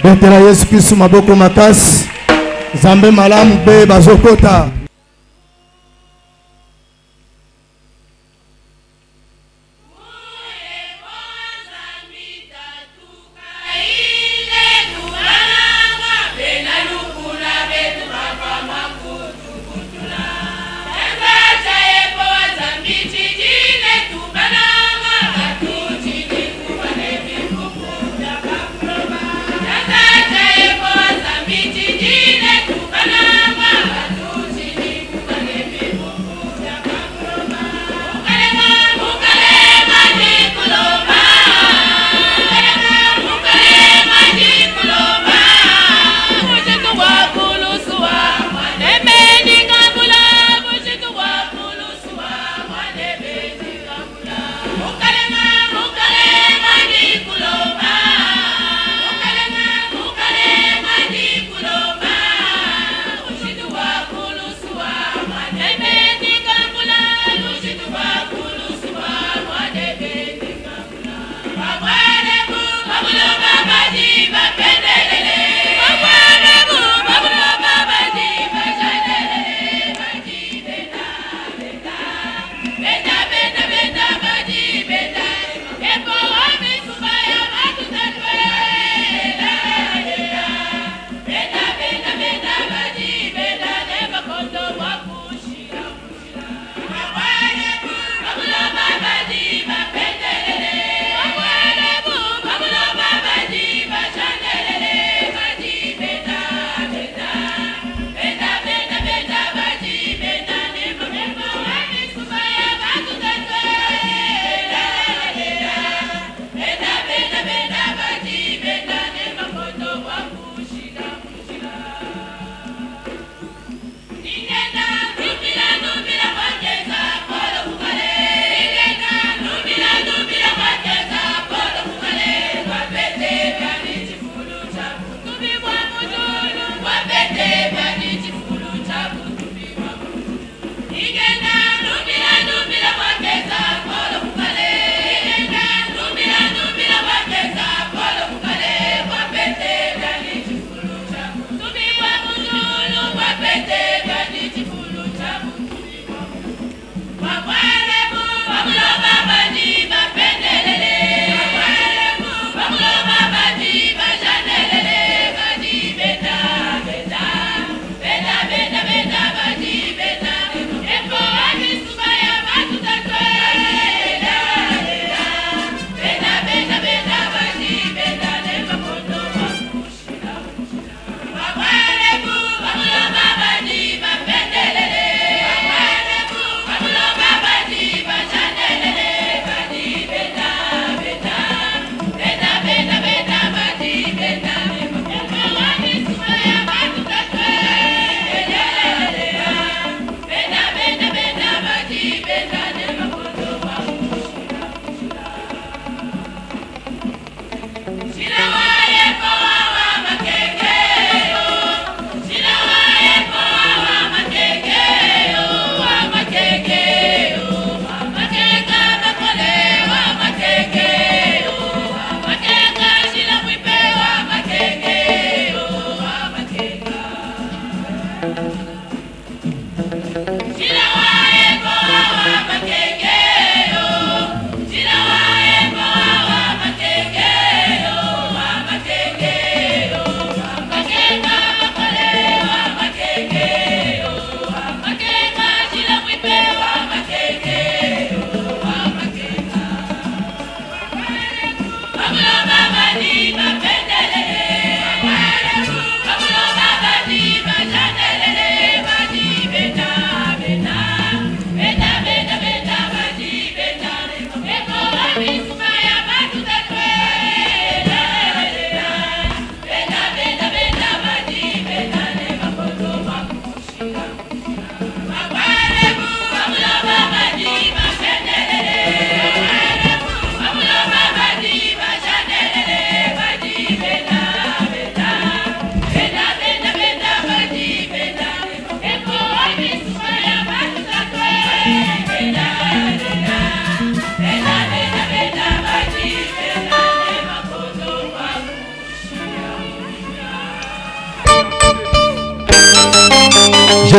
Betela Yesu Kristo maboko makasi. Zambe malamu be bazokota. Tukanama,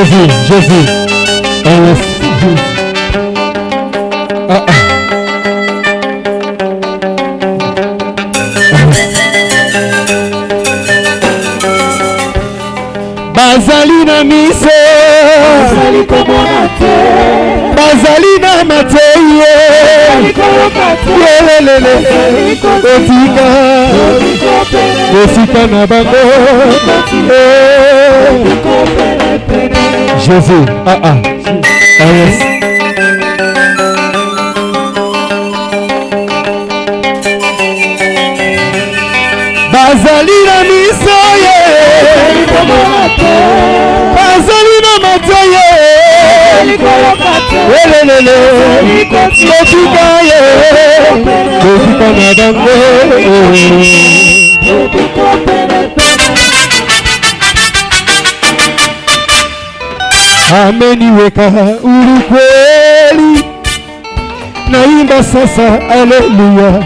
Jésus, Jésus. Oh yes, Jésus. Bazali na miso, bazali komona te, bazali na mateye, lelelele, otika, osika na bango, Jésus, yes. Bazali na miso ye, bazali na mateye, lelelele, otika ye, osika na bango. Ameniweka huru kweli, naimba sasa haleluya.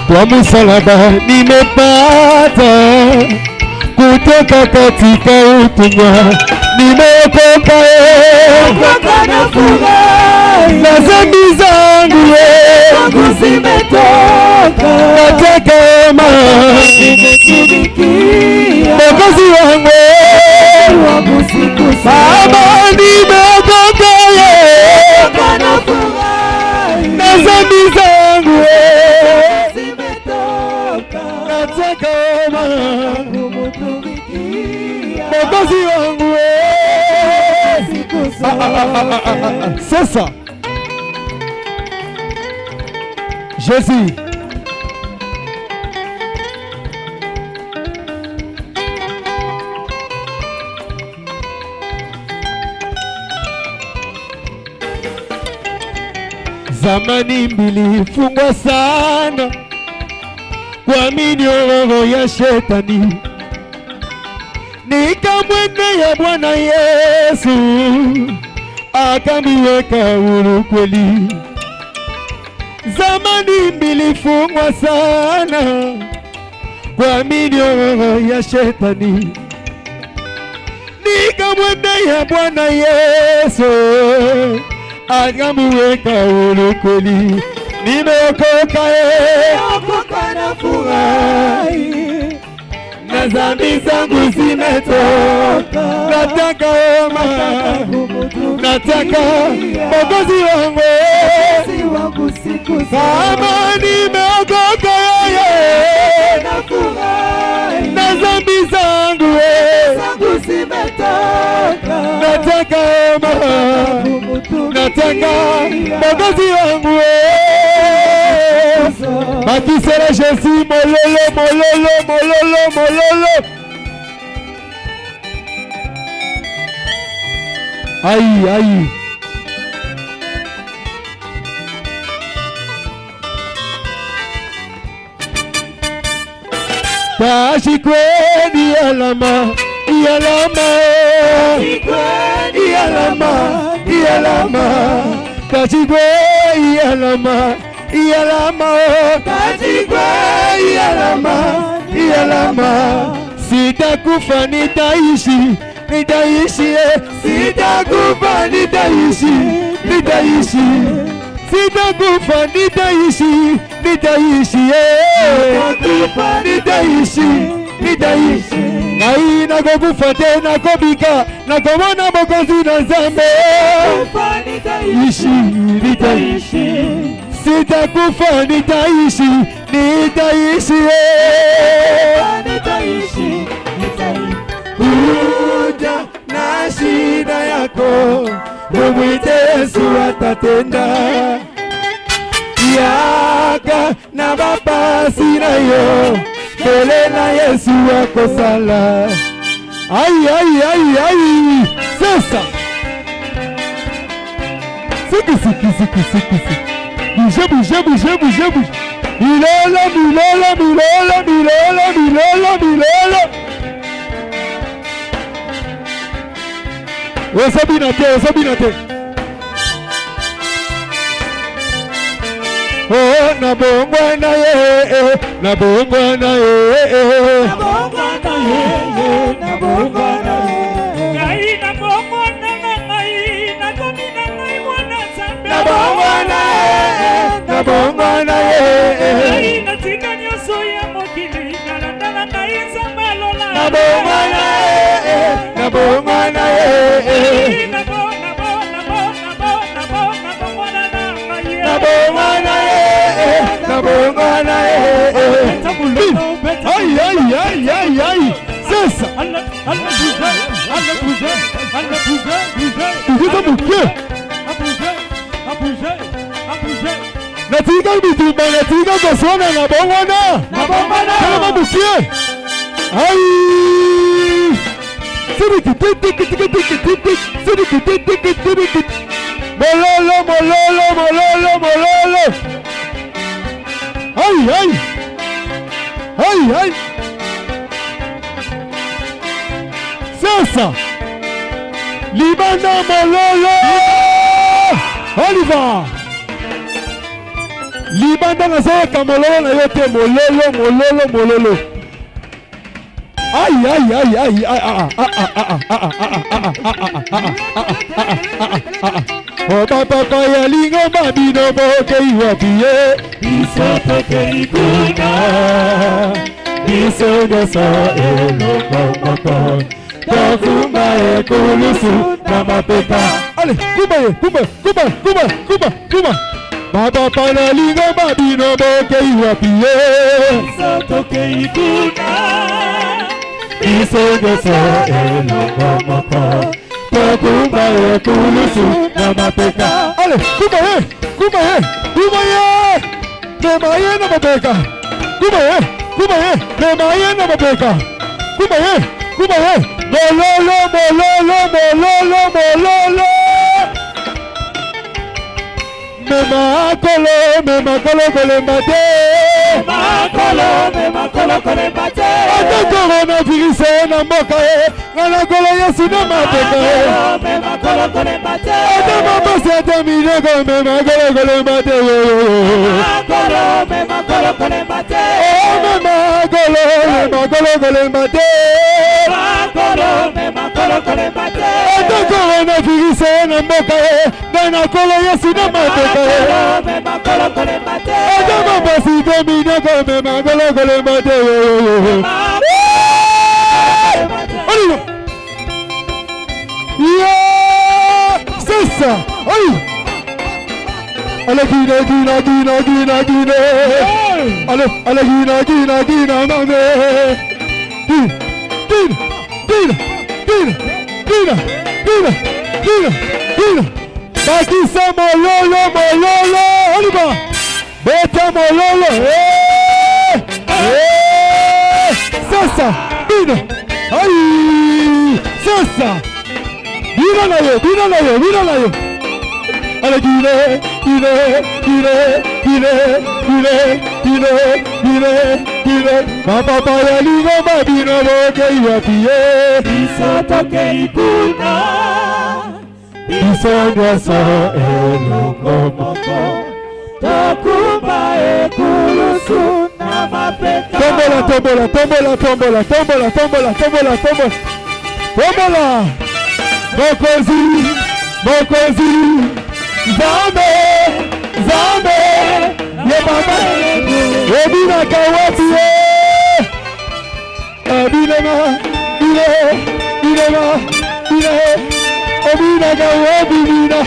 Kwa msalaba nimepata kutoka katika utumwa, nimeokoka na furahi, na dhambi zangu zimetoka, nataka Mwokozi wangu Baba, nimeokoka na furahi, na dhambi zangu nataka Mwokozi wangu sasa. Jésus, zamani mbilifungwa sana kwa minyororo ya shetani, nikamwendea Bwana Yesu akaniweka huru kweli. Zamani mbilifungwa sana kwa minyororo ya shetani, nikamwendea Bwana Yesu akamweka huru kweli. Nimeokoka na furahi, na dhambi zangu zimetoka, nataka Mwokozi wangu kama nimeokoka na furahi, na dhambi zangu zimetoka, nataka Mwokozi wangu Bakisera Jésus, mololo. Aïe. Tashikweni alama. Sitakufa nitaishi, sitakufa nitaishi, sitakufa nitaishi, Nai nakokufa tena kobika, nakomona Mwokozi na Nzambe. Sitakufa nitaishi, Uja na shida yako, mwite Yesu atatenda. Yaka na bapasi na yo, mbele na Yesu wako sala. Ai. Sasa Siki. Bouge. Milolo. Osabinate. Oh, nabongwa na ye. bongwana na bongwana na bongwana na bongwana aïe aïe aïe aïe aïe c'est ça natika bitumba natika koswana na bongwana kama bukie aïe mololo mololo mololo mololo aïe aïe aïe aïe c'est ça libanda mololo on y va libanda nazoyoka mololo na yo te mololo mololo mololo aïe aïe aïe aïe oh papa ya lingo babino bokei wapiye biso tokei kuna biso nyonso eloko moko tokuma ekulusu na mapeka allez kuma papa ya lingo babino bokei wapiye biso tokei kuna biso nyonso eloko moko tokuma ekulusu na mapeka allez kuma ye nemaye na mapeka kuma ye nemaye na mapeka kuma ye mololo mololo mololo mololo mema kolo kolemba te makolo kolemba te ata coronavirus na mboka ye ngana kolo yesu na mapeka ye makolo kolemba te ata mabasi ata minoko makolo kolemba te makolo kolemba te makolo kolemba te makolo kolemba te ata coronavirus na mboka ye ngana kolo yesu na mapeka ye makolo kolemba te ata mabasi ata minoko makolo kolemba te c'est ça. Allez, Guina. Allez, Guina, mamé. Guina. Bakisa mololo. On y va. Beta mololo. C'est ça. Guina. Aïe. C'est ça. Guina na yo. Allez, Guina. Papa ya lingo babino bokei wapiye biso tokei kuna biso nyonso eloko moko tokumba ekulusu na mapeka tombola mokozi Zambe ye mama ebina kawapi ebina obina kawapi bina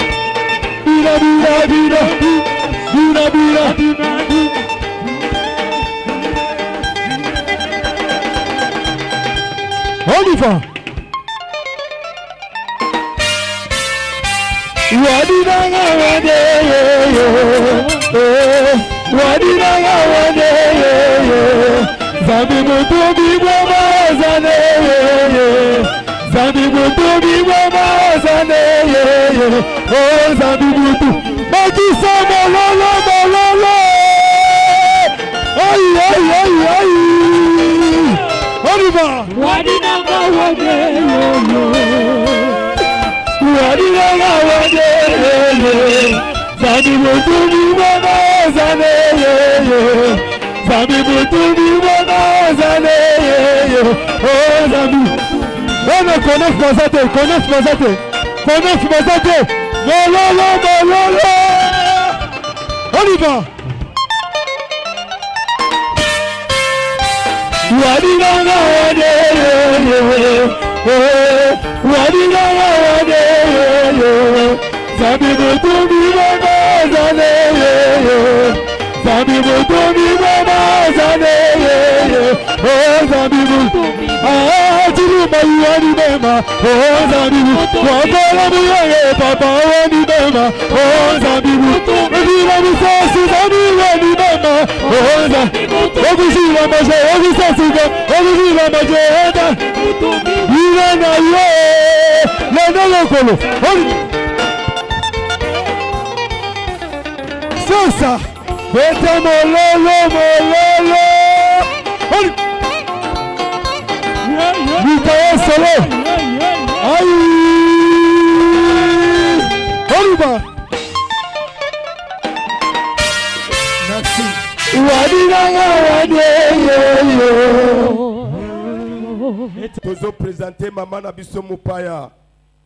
on y va. Wadinanga wade Zambi mutubi wamazane oh Zambi mutu Makisa mololo aïe on y va. Wadinanga wade Zambi mutubi wamazane oh Zambi on connaît Mazate mololo on y va. Wadinanga wade Wadinanga wade Zambi mutumi mama zane Zambi mutumi mama zane Zambi mutumi Chiruma yuani mema Zambi mutumi Wakola miyage papa wani mema Zambi mutumi Vila misasi zambi wani mema Zambi mutumi Okushira maje okusasika Okushira maje eda Ila na yo Lena lokolo Sasa Bete mololo Mikael Solo Aïe Oliba Merci Wadinanga wade Tozo présenter maman na biso mupaya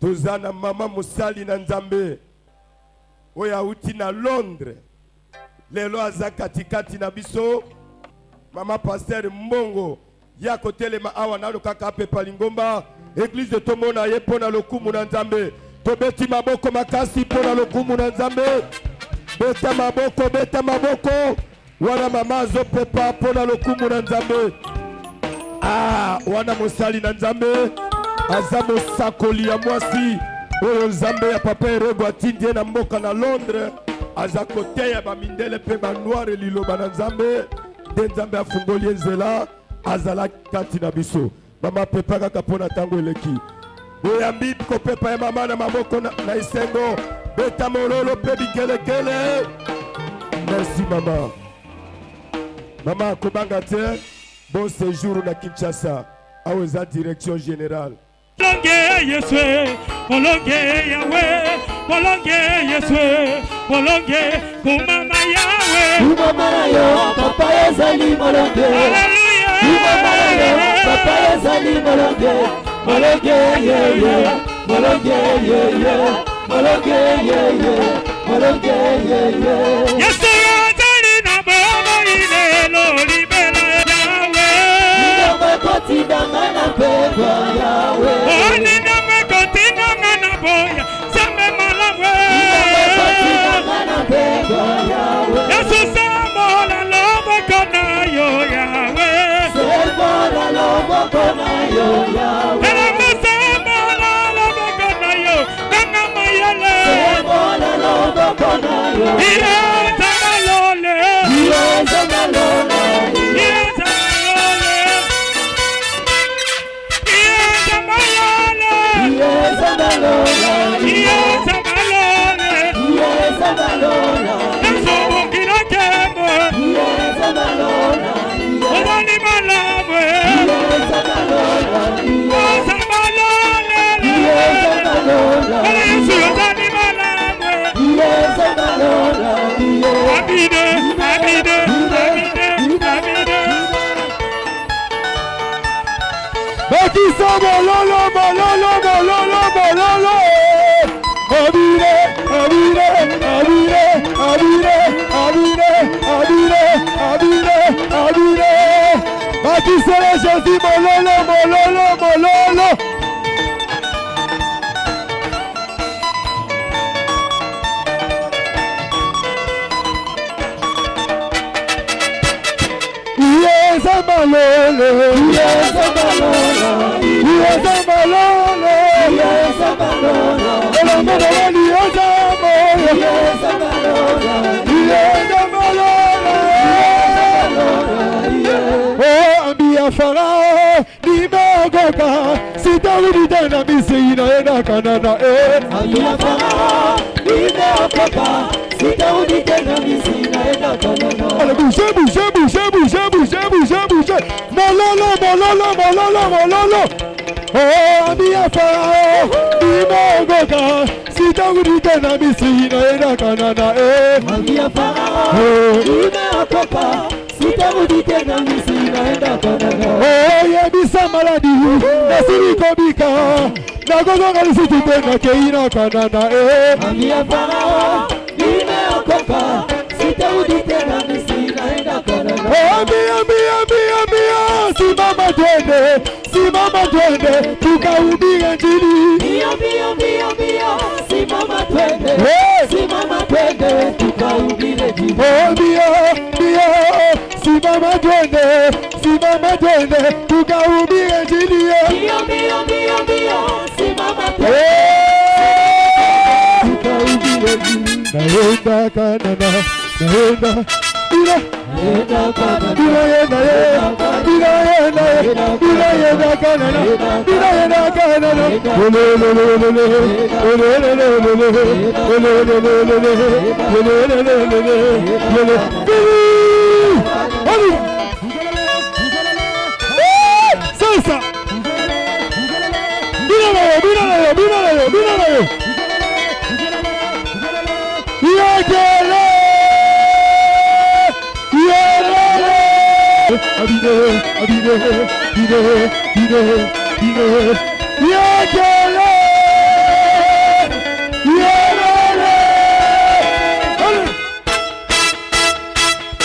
Tozana mama musali na nzambe Oya uti na Londres Lelo aza katikati na biso Mama Pasteur Mbongo Ya kotelema awa nalo kaka pepa lingomba Église de Tomona ye pona lokumu na nzambe Tobeti maboko makasi pona lokumu na nzambe Beta maboko Wana mama zo pepa pona lokumu na nzambe Wana musali na nzambe Aza mosakoli ya mwasi Oyo nzambe ya papa erego atindie na mboka na Londres Aza kote ya bamindele pe noire liloba na nzambe De nzambe afungoli nzela Azala kati na biso Mama pepa kaka pona tango eleki Boyambi ko pepa ya mama na maboko na isengo Beta mololo pe bikelekele Merci mama Mama kobanga te Bon séjour na Kinshasa Aweza direction générale Bolonge Yeswe, Bolonge Yahweh, Bolonge Yeswe, Bolonge Kumama Yahweh. Kumama yo, Papa Yazali Bolonge. Hallelujah. Kumama yo, Papa Yazali Bolonge. Bolonge ye, Bolonge ye, Bolonge ye, Bolonge ye. Yesu Yazali na Baba ile loli bela Yahweh. Nidame kotina ngana pegwa Yahweh. Nidame kotina ngana boya, same malawe. Nidame kotina ngana pegwa Yahweh. Yesu samola lobo kona yo Yahweh. Samola lobo kona yo Yahweh. Samola lobo kona yo, kanga mayele. Samola lobo kona yo. Zamalole. Zamalole. Bakisa bololo bololo bololo bololo Abire abire abire abire abire abire abire abire Bakisa le jodi bololo bololo bololo Zamalole, Zamalole, Zamalole, Zamalole, Zamalole, Zamalole, oh, ambia farao, nimeokoka, sitarudi tena Misri naenda Kanana, ambia farao, nimeokoka, sitarudi tena Misri naenda Kanana. Bouge, bouge, bouge, bouge, bouge, bouge, bouge. Mololo, mololo, mololo, mololo. Oh, ambia farao, nimeokoka, sitarudi tena Misri naenda Kanana, ambia farao, nimeokoka, sitarudi tena Misri naenda Kanana. Oh, yebisa maladi, nasirikobika, nagogonga lisitu tena keina Kanana, ambia farao, nimeokoka, sitarudi tena Misri naenda Kanana. Oh, ambia, ambia, ambia, ambia, simama tukahubiri Injili. Mbio, mbio, mbio, mbio, simama twende. Simama twende, tukahubiri Injili. Oh, mbio, mbio, simama twende. Simama twende, tukahubiri Injili. Mbio, mbio, mbio, mbio, simama twende. Tukahubiri Injili. Naenda Kanana, naenda Ila Kanana, sasa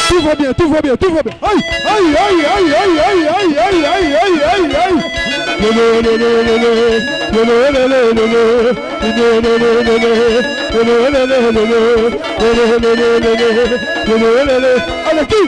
tout va bien, tout va bien, tout va bien. Aïe, aïe, aïe, aïe, aïe, aïe, aïe, aïe, aïe, aïe, aïe, aïe. Allez, qui?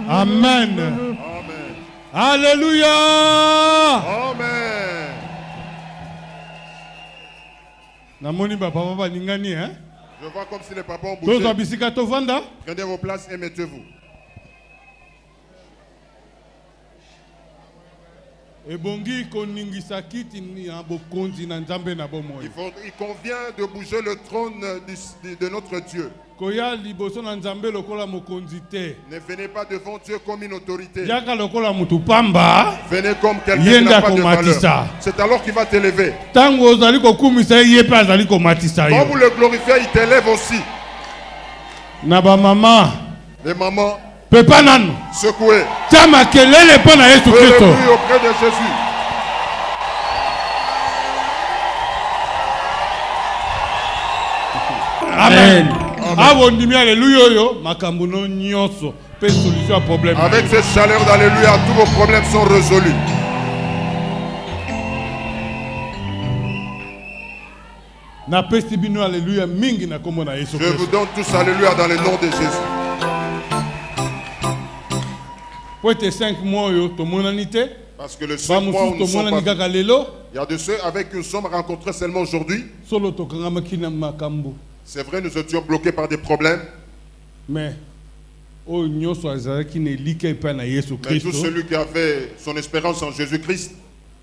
Amen. Alléluia. Amen. Namoni papa papa ningani hein? Je vois comme si les papas ont bougé. Prenez vos places et mettez-vous. Il convient de bouger le trône de notre Dieu. Ne venez pas devant Dieu comme une autorité. Venez comme quelqu'un qui n'a pas de valeur. C'est alors qu'il va t'élever. Quand vous le glorifiez, il t'élève aussi. Les mamans, secouez. Alléluia auprès de Jésus. Amen. Avec cette chaleur d'alléluia, tous vos problèmes sont résolus. Je vous donne tous alléluia dans le nom de Jésus. Parce que le 5 mois où nous sommes pas... Il y a de ceux avec qui nous sommes rencontrés seulement aujourd'hui. C'est vrai, nous étions bloqués par des problèmes. Mais tout celui qui avait son espérance en Jésus-Christ,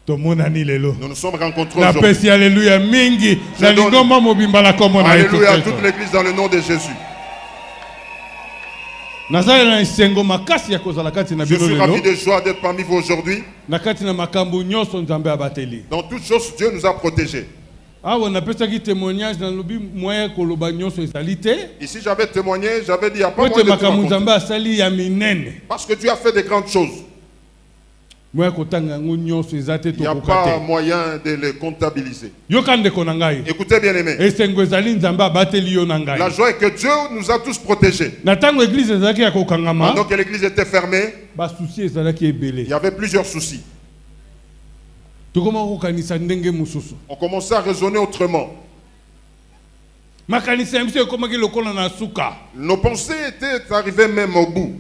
nous nous sommes rencontrés aujourd'hui. Alléluia à toute l'église dans le nom de Jésus. Je suis ravi de joie d'être parmi vous aujourd'hui. Dans toutes choses, Dieu nous a protégés. Ici, j'avais témoigné, j'avais dit, il n'y a pas moyen de te raconter. Parce que Dieu a fait de grandes choses. Il n'y a pas moyen de les comptabiliser. Écoutez bien aimés. La joie est que Dieu nous a tous protégés. Pendant que l'église était fermée, il y avait plusieurs soucis. On commençait à raisonner autrement. Nos pensées étaient arrivées même au bout.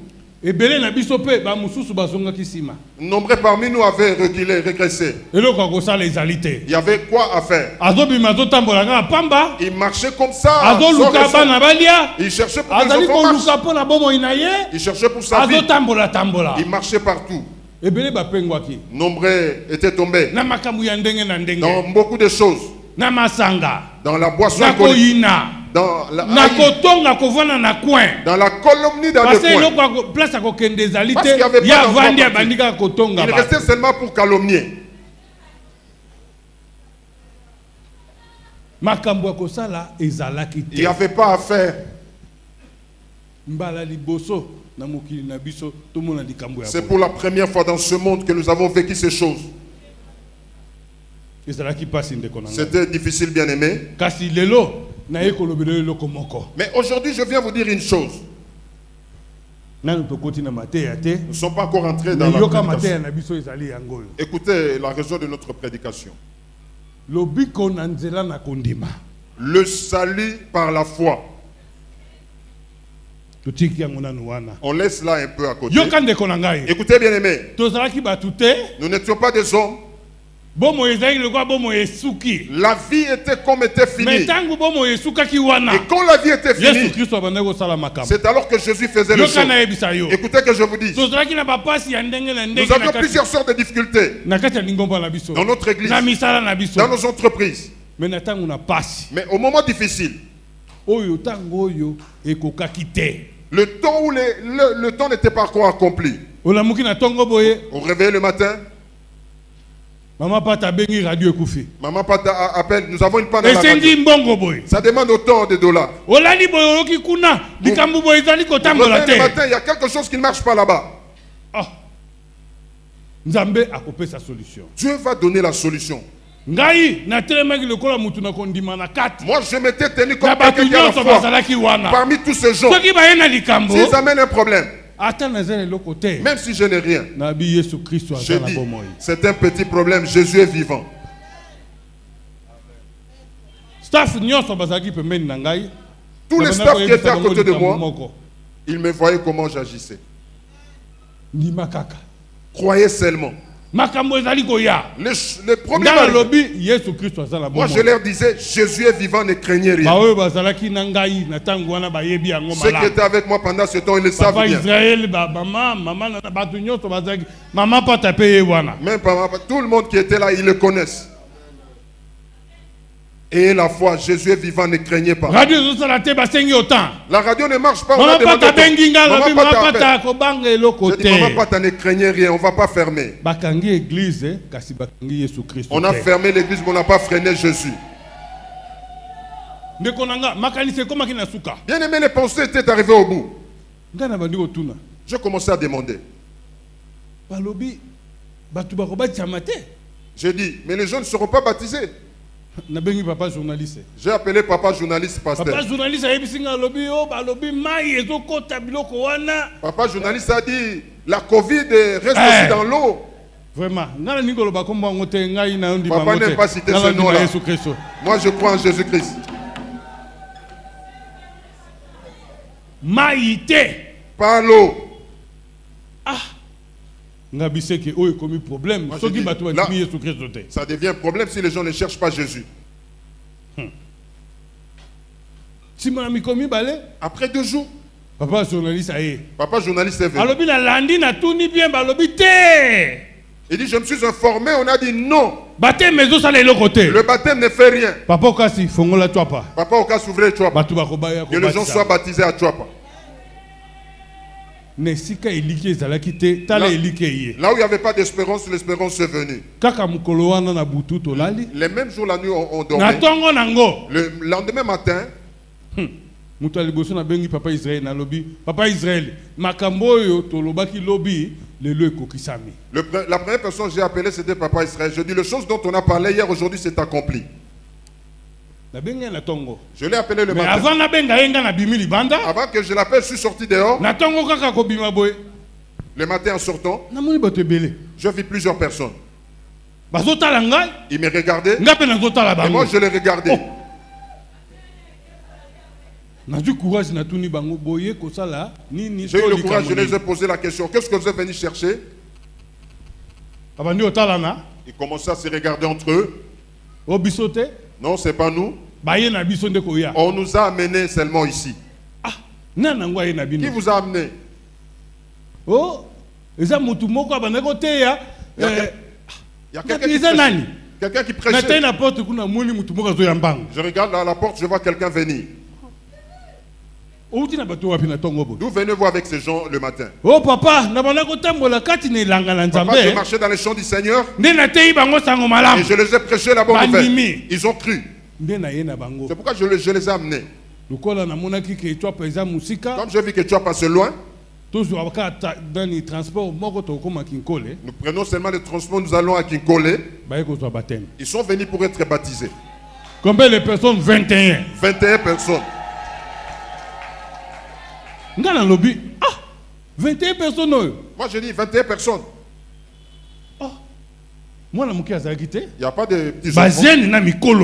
Nombreux parmi nous avaient reculé, régressé. Il y avait quoi à faire? Il marchait comme ça. Il cherchait pour les enfants. Il cherchait pour sa vie. Il marchait partout. Nombreux étaient tombés dans beaucoup de choses. Dans la boisson alcoolique. Dans la calomnie dans le coin. Parce qu'il n'y avait pas d'endroit. Il restait seulement pour calomnier. Il n'y avait pas à faire. C'est pour la première fois dans ce monde que nous avons vécu ces choses. C'était difficile, bien aimé. Mais aujourd'hui, je viens vous dire une chose. Nous ne sommes pas encore entrés dans la prédication. Écoutez la raison de notre prédication. Le salut par la foi. On laisse là un peu à côté. Écoutez bien aimé. Nous n'étions pas des hommes. La vie était comme était finie. Et quand la vie était finie, c'est alors que Jésus faisait le choses. Écoutez que je vous dis. Nous avions plusieurs sortes de difficultés dans notre église, dans nos entreprises. Mais au moment difficile, le temps où le temps n'était pas encore accompli, on réveillait le matin. Maman Pata appelle, nous avons une panne à la radio. Ça demande autant de dollars. Le matin, il y a quelque chose qui ne marche pas là-bas. Dieu va donner la solution. Moi, je m'étais tenu comme quelqu'un qui a la foi. Parmi tous ces gens, s'ils amènent un problème, même si je n'ai rien, je dis, c'est un petit problème, Jésus est vivant. Tous les staffs qui étaient à côté de moi, ils me voyaient comment j'agissais. Croyez seulement. Les problèmes. Moi je leur disais, Jésus est vivant, ne craignez rien. Ceux qui étaient avec moi pendant ce temps, ils le savent bien. Même tout le monde qui était là, ils le connaissent. Et la foi, Jésus est vivant, ne craignez pas. La radio ne marche pas. On a demandé Maman Pata, ne craignez rien, on ne va pas fermer. On a fermé l'église, mais on n'a pas freiné Jésus. Bien aimé, les pensées étaient arrivées au bout. Je commençais à demander. J'ai dit, mais les gens ne seront pas baptisés. J'ai appelé papa journaliste pasteur. Papa journaliste a dit la Covid reste aussi dans l'eau. Vraiment. Papa n'aime pas citer ce nom-là. Moi je crois en Jésus-Christ. Pas l'eau. Ah. Moi, ça devient un problème si les gens ne cherchent pas Jésus. Après 2 jours, papa journaliste est venu. Il dit, je me suis informé, on a dit non. Le baptême ne fait rien. Papa Oka s'ouvrait Chouapa. Que les gens soient baptisés à Chouapa. Là où il n'y avait pas d'espérance, l'espérance est venue. Les mêmes jours, la nuit, on dormait. Le lendemain matin, Papa Israël, la première personne que j'ai appelée, c'était Papa Israël. Je dis, les choses dont on a parlé hier, aujourd'hui, c'est accompli. Je l'ai appelé le matin. Avant que je l'appelle, je suis sorti dehors. Le matin en sortant, je vis plusieurs personnes. Ils me regardaient. Et moi, je les regardais. J'ai eu le courage, je les ai posé la question. Qu'est-ce que vous êtes venu chercher? Ils commençaient à se regarder entre eux. Non, c'est pas nous. On nous a amenés seulement ici. Qui vous a amené? Oh, il y a quelqu'un qui prêchait. Je regarde à la porte, je vois quelqu'un venir. D'où venez-vous avec ces gens le matin? Oh papa, je marchais dans les champs du Seigneur et je les ai prêché la bonne nouvelle. Ils ont cru. C'est pourquoi je les ai amenés. Comme j'ai vu que tu as passé loin, nous prenons seulement le transport, nous allons à Kinkole. Ils sont venus pour être baptisés. Combien de personnes? 21. 21 personnes. 21 personnes. Moi je dis 21 personnes. Il n'y a pas de petits enfants,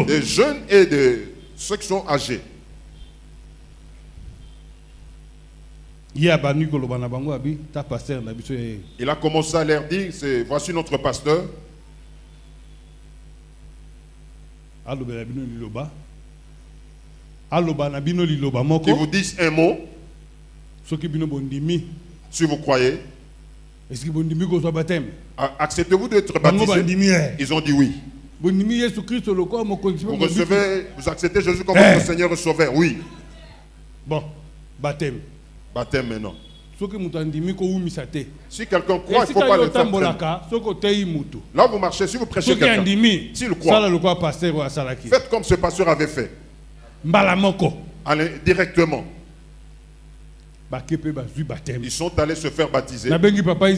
des jeunes et de ceux qui sont âgés. Il a commencé à leur dire, voici notre pasteur. Qui vous disent un mot. Si vous croyez. Acceptez-vous d'être baptisé? Ils ont dit oui. Vous recevez, vous acceptez Jésus comme votre Seigneur et Sauveur? Oui. Bon, baptême. Baptême maintenant. Si quelqu'un croit, il ne faut pas le faire. Là vous marchez, si vous prêchez quelqu'un, s'il croit, faites comme ce pasteur avait fait. Allez directement. Ils sont allés se faire baptiser. J'ai appelé Papa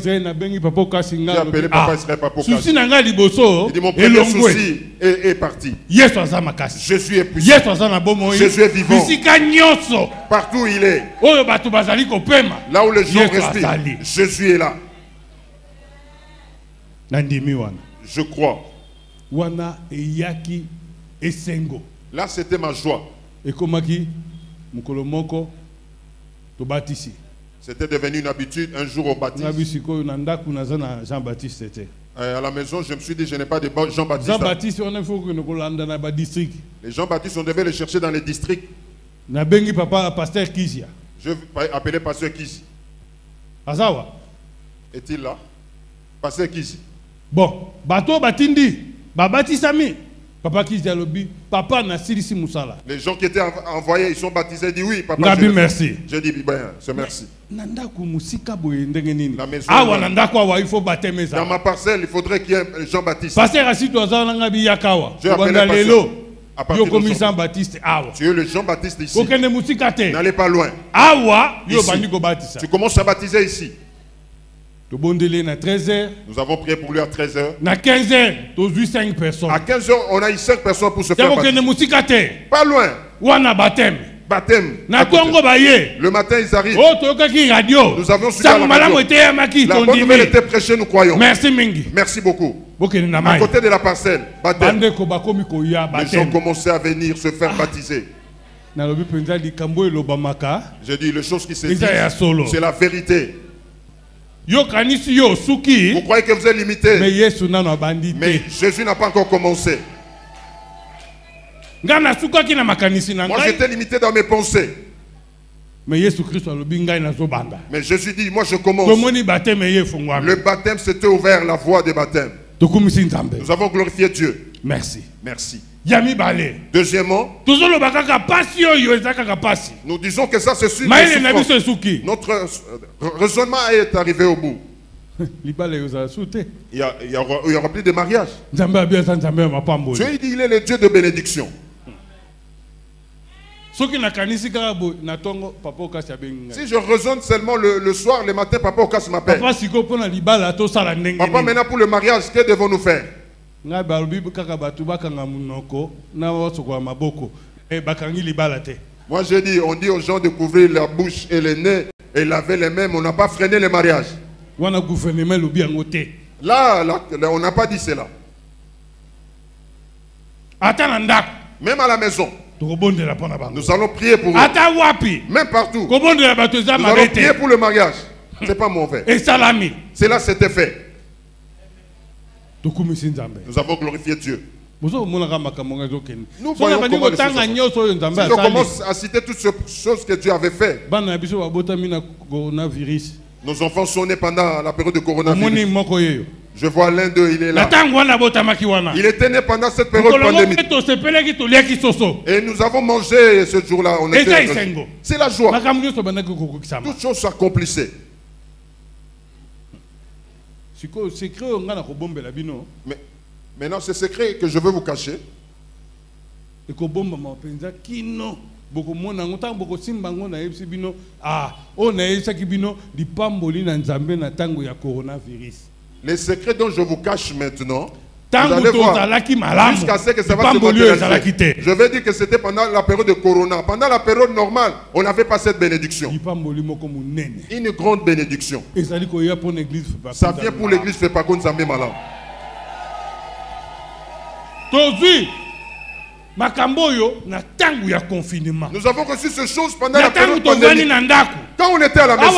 Israël, Papa Cassi. Il dit mon premier souci est parti. Jésus est puissant. Jésus est vivant. Partout où il est. Là où les gens respirent, Jésus est là. Je crois. Là c'était ma joie. C'était devenu une habitude un jour au baptême. À la maison, je me suis dit, je n'ai pas de Jean-Baptiste. Jean-Baptiste, on a fait que nous allons dans le district. Les Jean-Baptiste, on devait les chercher dans les districts. Na bengi papa pasteur Kizia. Je vais appeler pasteur Kizi. Azawa. Est-il là? Pasteur Kizi. Bon, bateau batindi, babati sami. Papa Kizia lobi, papa na silisi musala. Les gens qui étaient envoyés, ils sont baptisés, ils disent oui, papa. Nabi merci. Je dis bien, c'est merci. Nandaku musika boye ndenge nini. La maison. Ah wa nandaku wa il faut baptêmer ça. Dans ma parcelle, il faudrait qu'il y ait Jean-Baptiste. Pasteur asito azala ngabi yakawa. Je appelle pasteur. Yo comme Jean-Baptiste awa. Tu es le Jean-Baptiste ici. Okende musika te. N'allez pas loin. Awa yo bandi ko baptisa. Tu commences à baptiser ici. Na 13h. Nous avons prié pour lui à 13h. Na 15h, tu as eu 5 personnes. À 15h, on a eu 5 personnes pour se faire baptiser. Pas loin. Wana baptême. Baptême. Le matin, ils arrivent. Oh, radio. Nous avions suivi la radio. La bonne nouvelle était prêchée, nous croyons. Merci Mingi. Merci beaucoup. À côté de la parcelle, baptême. Les gens commençaient à venir se faire baptiser. J'ai dit, les choses qui se disent, c'est la vérité. Vous croyez que vous êtes limité, mais Jésus n'a pas encore commencé. Moi j'étais limité dans mes pensées. Mais Jésus dit, moi je commence. Le baptême c'était ouvert, la voie des baptêmes. Nous avons glorifié Dieu. Merci. Merci. Deuxièmement, nous disons que ça c'est sûr. Notre raisonnement est arrivé au bout. Il y aura plus de mariage. Dieu dit il est le Dieu de bénédiction. Si je raisonne seulement le soir, le matin, Papa Okas m'appelle. Papa, maintenant pour le mariage, que devons-nous faire? Moi j'ai dit, on dit aux gens de couvrir la bouche et le nez et laver les mains, mais on n'a pas freiné le mariage. Là, on n'a pas dit cela. Même à la maison, nous allons prier pour eux. Même partout, nous allons prier pour le mariage. Ce n'est pas mauvais. Cela s'était fait. Nous avons glorifié Dieu. Nous voyons comment les choses. Si je commence à citer toutes ces choses que Dieu avait fait. Nos enfants sont nés pendant la période de coronavirus. Je vois l'un d'eux, il est là. Il était né pendant cette période pandémique. Et nous avons mangé ce jour-là. C'est la joie. Toutes choses s'accomplissaient. Mais maintenant, c'est secret que je veux vous cacher. Les secrets dont je vous cache maintenant, vous allez voir, jusqu'à ce que ça va se matérialiser. Je vais dire que c'était pendant la période de Corona. Pendant la période normale, on n'avait pas cette bénédiction. Une grande bénédiction. Ça vient pour l'église, fait pas comme ça même malin. Nous avons reçu ces choses pendant la période pandémique. Quand on était à la maison,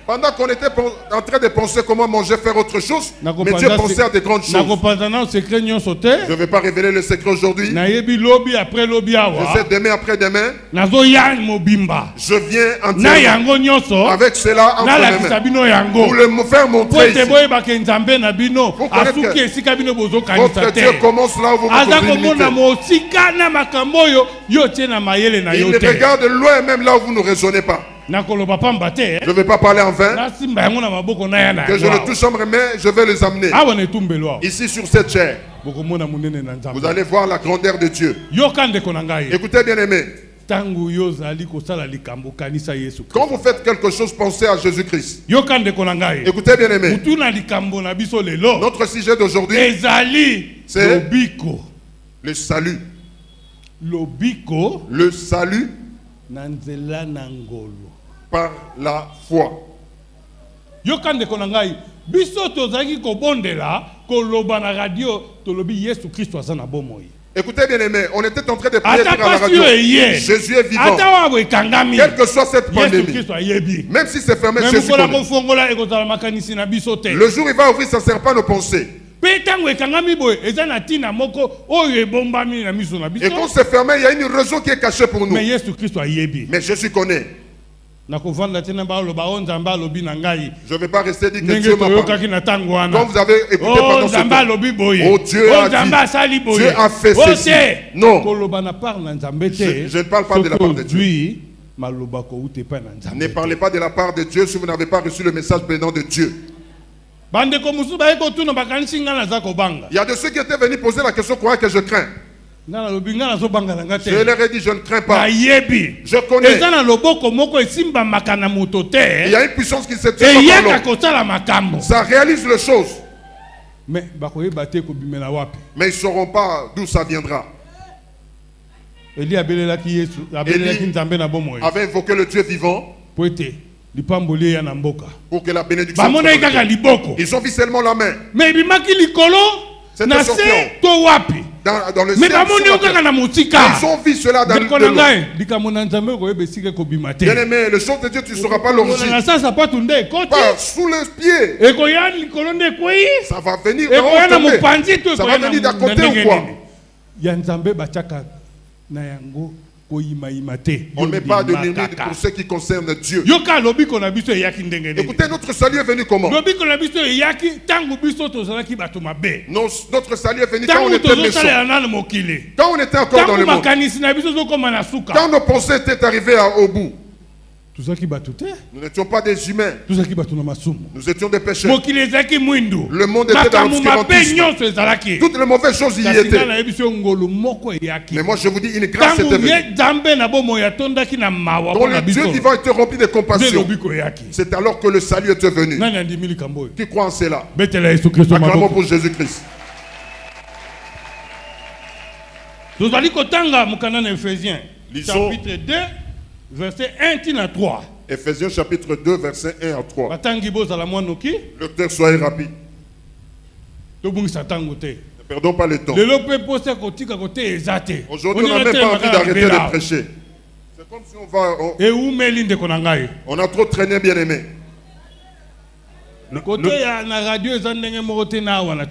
pendant qu'on était en train de penser comment manger, faire autre chose, mais Dieu pensait à de grandes choses. Je ne vais pas révéler le secret aujourd'hui. Je sais demain après demain. Je viens entièrement avec cela entre mes mains pour le faire montrer ici. Votre Dieu commence là où vous il regarde loin même là où vous ne raisonnez pas. Je ne vais pas parler en vain. Que je le touche en mes mains, je vais les amener. Ici sur cette chair, vous allez voir la grandeur de Dieu. Écoutez bien aimé. Quand vous faites quelque chose, pensez à Jésus-Christ. Écoutez bien aimé. Notre sujet d'aujourd'hui, c'est le salut. Le salut par la foi. Écoutez bien aimé, on était en train de prier à la radio. Jésus est vivant. Quelle que soit cette pandémie, même si c'est fermé, Jésus connaît. Le jour où il va ouvrir, ça ne sert pas nos pensées. Et quand c'est fermé, il y a une raison qui est cachée pour nous. Mais Jésus connaît. Je ne vais pas rester dire que Dieu m'a parlé. Quand vous avez écouté pendant ce temps, oh Dieu a dit, Dieu a fait ceci. Non, je ne parle pas de la part de Dieu. Ne parlez pas de la part de Dieu si vous n'avez pas reçu le message venant de Dieu. Il y a de ceux qui étaient venus poser la question, croire que je crains. Je leur ai dit, je ne crains pas. Je connais. Il y a une puissance qui se tient dans l'homme. Ça réalise les choses. Mais ils ne sauront pas d'où ça viendra. Élie avait invoqué le Dieu vivant pour que la bénédiction soit. Ils ont vu seulement la main. C'était sorcier. Dans le ciel, ils ont vu cela dans le bien aimé, le chant de Dieu, tu ne sauras pas l'origine. Pas sous les pieds. Ça va venir d'en haut. Ça va venir d'à côté ou quoi? On ne met pas de limite pour ce qui concerne Dieu. Écoutez, notre salut est venu comment? Notre salut est venu quand on était méchants. Quand on était encore dans le monde. Quand nos pensées étaient arrivées au bout. Nous n'étions pas des humains. Nous étions des pécheurs. Le monde était dans l'obscurantisme. Toutes les mauvaises choses y étaient. Mais moi je vous dis, une grâce était venue. Dont le Dieu vivant était rempli de compassion. C'est alors que le salut était venu. Qui croit en cela? Acclamons pour Jésus-Christ. Nous allons dans Éphésiens, chapitre 2. Verset 1 à 3. Éphésiens chapitre 2, verset 1 à 3. Le texte soit rapide. Ne perdons pas le temps. Aujourd'hui, on n'a même pas envie d'arrêter de prêcher. C'est comme si on a trop traîné, bien aimé.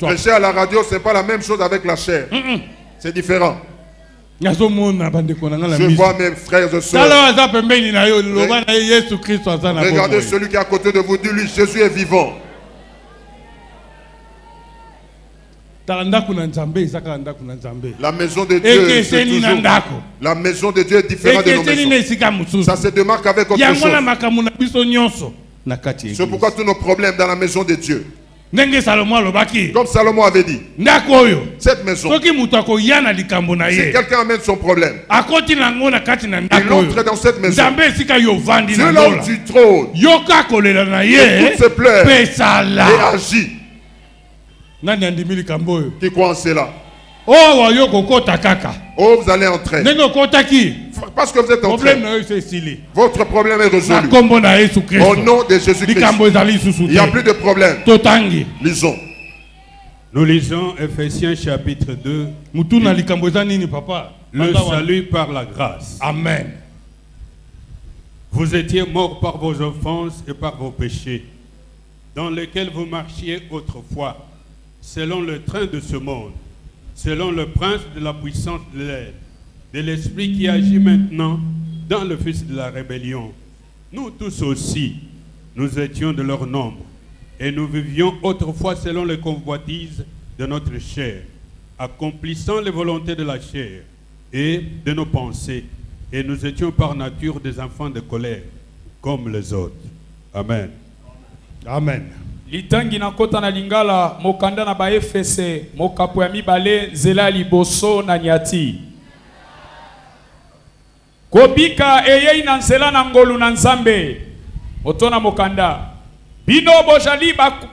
Prêcher à la radio, ce n'est pas la même chose avec la chair. C'est différent. Je vois mes frères et sœurs. Regardez celui qui est à côté de vous, dis-lui, Jésus est vivant. La maison de Dieu, c'est toujours... La maison de Dieu est différente de nos maisons. Ça se démarque avec autre chose. C'est pourquoi tous nos problèmes dans la maison de Dieu. Comme Salomon avait dit, cette maison, si quelqu'un amène son problème, il entre dans cette maison. Dieu là où tu trônes, écoute ses pleurs et agit. Qui croit en cela? Oh, vous allez entrer. Parce que vous êtes entré. Votre problème est résolu. Au nom de Jésus-Christ. Il n'y a plus de problème. Lisons. Nous lisons Éphésiens chapitre 2. Le salut par la grâce. Amen. Vous étiez morts par vos offenses et par vos péchés, dans lesquels vous marchiez autrefois, selon le train de ce monde, selon le prince de la puissance de l'air, de l'esprit qui agit maintenant dans le fils de la rébellion. Nous tous aussi, nous étions de leur nombre, et nous vivions autrefois selon les convoitises de notre chair, accomplissant les volontés de la chair et de nos pensées, et nous étions par nature des enfants de colère, comme les autres. Amen. Amen. Litangi na kota na lingala mokanda na ba Efese mokapo ya mibale zela liboso na nyati kobika eyei na nzela na ngolu na nzambe otona mokanda bino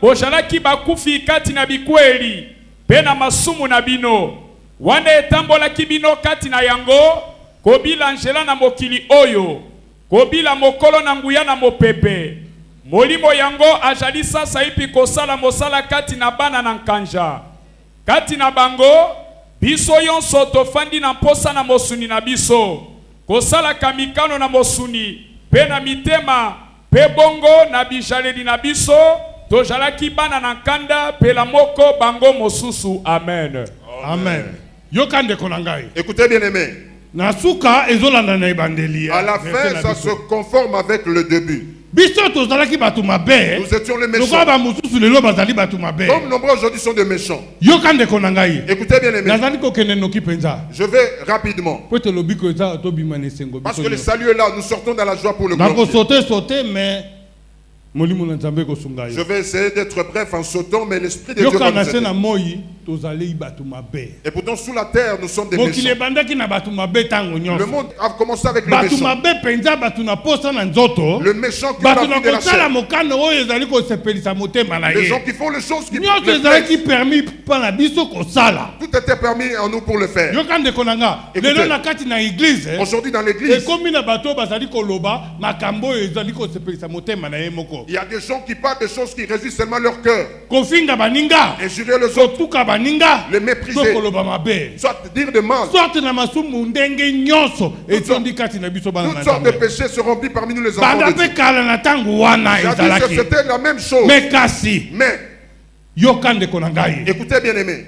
boshalaki bakufi kati na bikweli pe na masumu na bino wana etambolaki bino kati na yango kobila njela na mokili oyo kobila mokolo na nguya na mopepe molimo yango ajali sasa ipi kosala mosala kati na bana na nkanja kati na bango biso yonso tofandi na mposa na mosuni na biso kosala kamikano na mosuni pe na mitema pe bongo na bijaleli na biso tojalaki bana na nkanda pe la moko bango mosusu. Amen. Amen. Yokande konangai. Écoutez bien aimé. Nasuka ezolanda na ibandeli. À la fin ça se conforme avec le début. Nous étions les méchants. Comme nombreux aujourd'hui sont des méchants. Écoutez bien aimé. Je vais rapidement. Parce que le salut est là, nous sortons dans la joie pour le glorifier. Je vais essayer d'être bref en sautant, mais l'Esprit de Dieu va nous aider. Et pourtant sous la terre nous sommes des méchants. Le monde a commencé avec le méchant. Le méchant qui parle de la chair. Les gens qui font les choses qui tout était permis en nous pour le faire. Écoutez, aujourd'hui dans l'église, il y a des gens qui parlent des choses qui résistent seulement leur cœur. Et jurer les autres, les mépriser, soit dire de mal. Toutes sortes de péchés seront mis parmi nous les enfants de Dieu. Jadis, c'était la même chose. Mais écoutez bien aimé,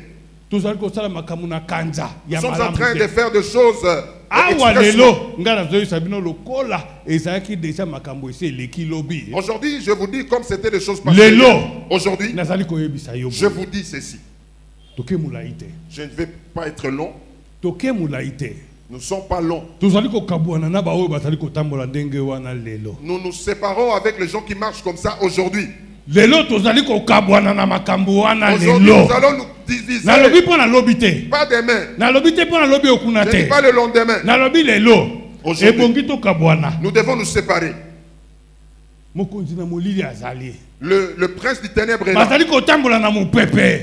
nous sommes en train de faire des choses aujourd'hui, je vous dis comme c'était des choses passées. Aujourd'hui, je vous dis ceci. Je ne vais pas être long. Nous ne sommes pas longs. Nous nous séparons avec les gens qui marchent comme ça aujourd'hui. Aujourd'hui, nous allons nous diviser. Pas demain. Je dis pas le lendemain. Aujourd'hui, nous devons nous séparer. Le prince du ténèbre est là.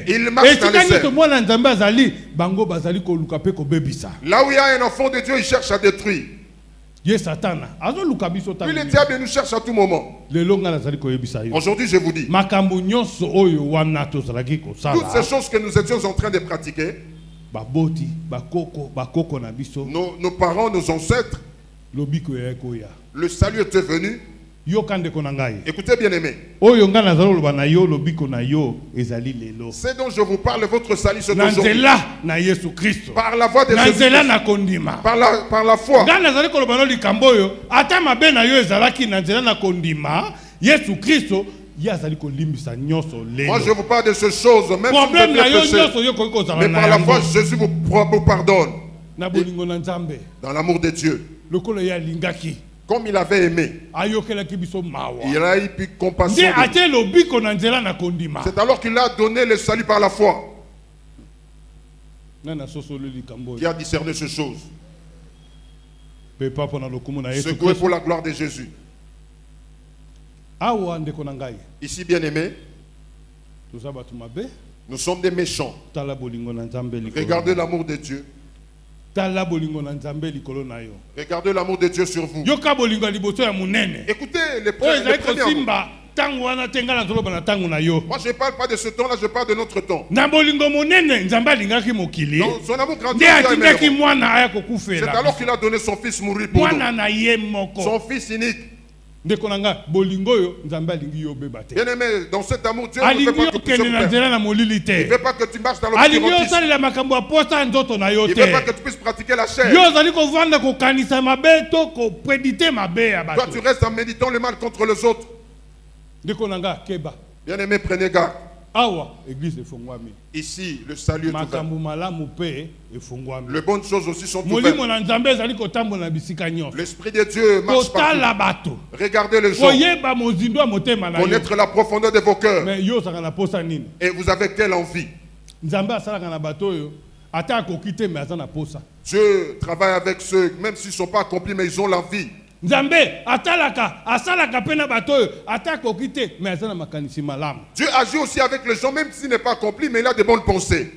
Il marche dans les airs. Là où il y a un enfant de Dieu, il cherche à détruire. Puis le diable nous cherche à tout moment. Aujourd'hui, je vous dis, toutes ces choses que nous étions en train de pratiquer, nos parents, nos ancêtres, le salut était venu. Écoutez bien aimé, c'est dont je vous parle, votre salut c'est aujourd'hui. Par la voix de Jésus, par la foi. Moi je vous parle de ces choses, même si vous êtes péchés, mais par la foi Jésus vous pardonne. Dans l'amour de Dieu, comme il avait aimé, il a eu compassion. C'est alors qu'il a donné le salut par la foi. Qui a discerné ces choses. Secoué pour la gloire de Jésus. Ici, bien aimé, nous sommes des méchants. Regardez l'amour de Dieu. Regardez l'amour de Dieu sur vous. Écoutez les premiers. Moi je ne parle pas de ce temps-là, je parle de notre temps. Son amour grandit. C'est alors qu'il a donné son fils mourir pour nous. Son fils unique. Bien aimé, dans cet amour, Dieu ne veut pas que tu sois père. Il ne veut pas que tu marches dans l'obscurantisme. Il ne veut pas que tu puisses pratiquer la chair. Toi, tu restes en méditant le mal contre les autres. Bien aimé, prenez garde. Ici, le salut est ouvert. Les bonnes choses aussi sont ouvertes. L'Esprit de Dieu marche partout. Regardez les gens. Connaître la profondeur de vos cœurs. Et vous avez quelle envie? Dieu travaille avec ceux, même s'ils ne sont pas accomplis, mais ils ont l'envie. Dieu agit aussi avec les gens, même s'il n'est pas accompli, mais il a de bonnes pensées.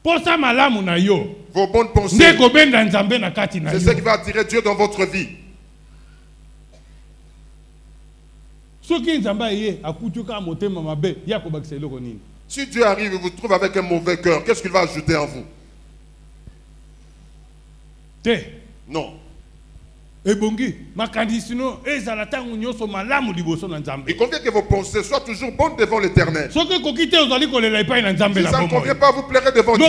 Vos bonnes pensées, c'est ce qui va attirer Dieu dans votre vie. Si Dieu arrive et vous trouve avec un mauvais cœur, qu'est-ce qu'il va ajouter en vous? Non. Il convient que vos pensées soient toujours bonnes devant l'Éternel. Si ça ne convient pas, vous plairez devant Dieu.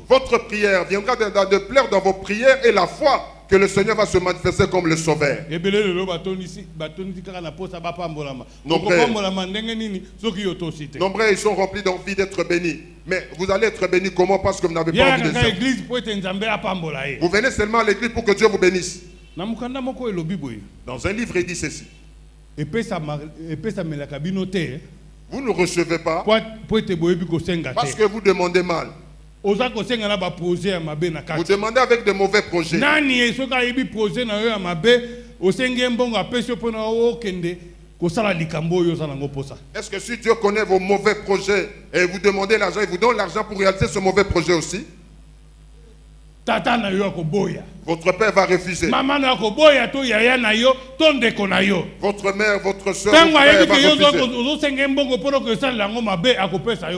Votre prière viendra de plaire dans vos prières et la foi que le Seigneur va se manifester comme le Sauveur. Nombreux, ils sont remplis d'envie d'être bénis. Mais vous allez être bénis comment? Parce que vous n'avez pas envie de ça. Vous venez seulement à l'église pour que Dieu vous bénisse. Dans un livre, il dit ceci. Vous ne recevez pas parce que vous demandez mal. Vous demandez avec de mauvais projets. Est-ce que si Dieu connaît vos mauvais projets et vous demandez l'argent, il vous donne l'argent pour réaliser ce mauvais projet aussi? Votre père va refuser. Votre mère, votre soeur, votre frère va refuser.